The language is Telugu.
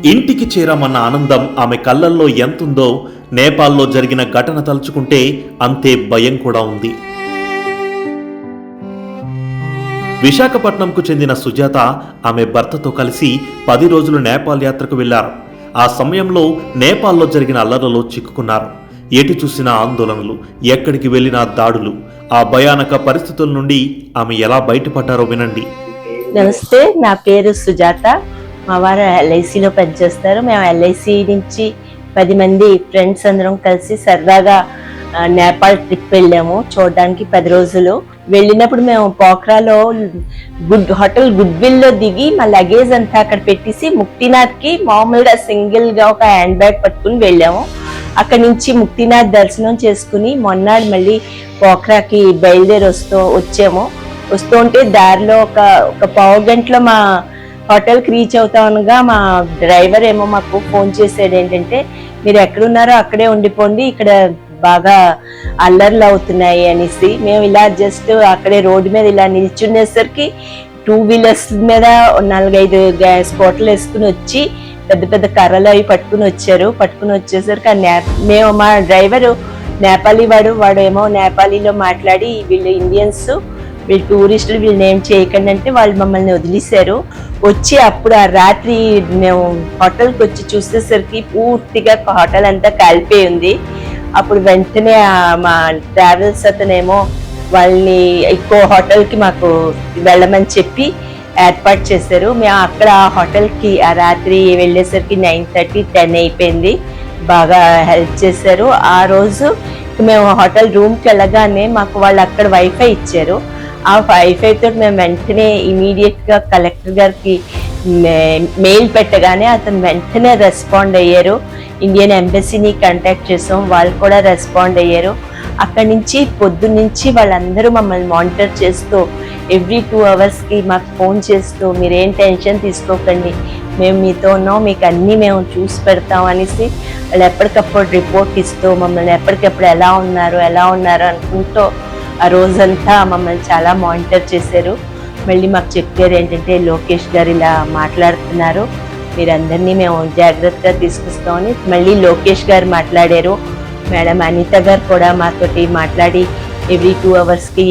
ఇంటికి చేరామన్న ఆనందం ఆమె కళ్ళల్లో ఎంతుందో నేపాల్లో జరిగిన ఘటన తలుచుకుంటే అంతే భయం కూడా ఉంది. విశాఖపట్నంకు చెందిన సుజాత ఆమె భర్తతో కలిసి 10 రోజులు నేపాల్ యాత్రకు వెళ్లారు. ఆ సమయంలో నేపాల్లో జరిగిన అల్లర్లలో చిక్కుకున్నారు. ఎటు చూసినా ఆందోళనలు, ఎక్కడికి వెళ్ళినా దాడులు. ఆ భయానక పరిస్థితుల నుండి ఆమె ఎలా బయటపడ్డారో వినండి. నమస్తే, నా పేరు సుజాత. మా వారు ఎల్ఐసిలో పనిచేస్తారు. మేము ఎల్ఐసి నుంచి 10 మంది ఫ్రెండ్స్ అందరం కలిసి సరదాగా నేపాల్ ట్రిప్ వెళ్ళాము చూడడానికి. 10 రోజులు వెళ్ళినప్పుడు మేము పోఖ్రాలో హోటల్ గుడ్విల్లో దిగి మా లగేజ్ అంతా అక్కడ పెట్టేసి ముక్తినాథ్కి మామూలుగా సింగిల్గా ఒక హ్యాండ్ బ్యాగ్ పట్టుకుని వెళ్ళాము. అక్కడి నుంచి ముక్తినాథ్ దర్శనం చేసుకుని మొన్నాడు మళ్ళీ పోఖ్రాకి బయలుదేరి వచ్చాము. వస్తుంటే దారిలో ఒక పావు గంటలో మా హోటల్కి రీచ్ అవుతా ఉండగా మా డ్రైవర్ ఏమో మాకు ఫోన్ చేసాడు, ఏంటంటే మీరు ఎక్కడున్నారో అక్కడే ఉండిపోండి, ఇక్కడ బాగా అల్లర్లు అవుతున్నాయి అనేసి. మేము ఇలా జస్ట్ అక్కడే రోడ్డు మీద ఇలా నిల్చునేసరికి 2 వీలర్స్ మీద 4-5 గ్యాస్ బాటిల్ వేసుకుని వచ్చి పెద్ద పెద్ద కర్రలు అవి పట్టుకుని వచ్చేసరికి మేము మా డ్రైవరు నేపాలీ వాడేమో నేపాలీలో మాట్లాడి వీళ్ళు ఇండియన్స్, వీళ్ళు టూరిస్టులు, వీళ్ళు ఏం చేయకండి అంటే వాళ్ళు మమ్మల్ని వదిలేశారు. వచ్చి అప్పుడు ఆ రాత్రి మేము హోటల్కి వచ్చి చూసేసరికి పూర్తిగా హోటల్ అంతా కాలిపోయి ఉంది. అప్పుడు వెంటనే మా ట్రావెల్స్ అతనేమో వాళ్ళని ఇంకో హోటల్కి మాకు వెళ్ళమని చెప్పి ఏర్పాటు చేశారు. మేము అక్కడ ఆ హోటల్కి ఆ రాత్రి వెళ్ళేసరికి 9:30, 10 అయిపోయింది. బాగా హెల్ప్ చేశారు. ఆ రోజు మేము హోటల్ రూమ్కి వెళ్ళగానే మాకు వాళ్ళు అక్కడ వైఫై ఇచ్చారు. ఆ వైఫై తోటి మేము వెంటనే ఇమీడియట్గా కలెక్టర్ గారికి మెయిల్ పెట్టగానే అతను వెంటనే రెస్పాండ్ అయ్యారు. ఇండియన్ ఎంబసీని కాంటాక్ట్ చేసాం, వాళ్ళు కూడా రెస్పాండ్ అయ్యారు. అక్కడి నుంచి పొద్దున్నుంచి వాళ్ళందరూ మమ్మల్ని మానిటర్ చేస్తూ ఎవ్రీ 2 అవర్స్కి మాకు ఫోన్ చేస్తూ మీరేం టెన్షన్ తీసుకోకండి, మేము మీతో ఉన్నాం, మీకు అన్నీ మేము చూసి పెడతాం అనేసి వాళ్ళు ఎప్పటికప్పుడు రిపోర్ట్ ఇస్తూ మమ్మల్ని ఎప్పటికప్పుడు ఎలా ఉన్నారు అనుకుంటూ ఆ రోజంతా మమ్మల్ని చాలా మానిటర్ చేశారు. మళ్ళీ మాకు చెప్పారు ఏంటంటే లోకేష్ గారు ఇలా మాట్లాడుతున్నారు, మీరందరినీ మేము జాగ్రత్తగా తీసుకొస్తామని. మళ్ళీ లోకేష్ గారు మాట్లాడారు. మేడం అనిత గారు కూడా మాతోటి మాట్లాడి ఎవ్రీ 2 అవర్స్కి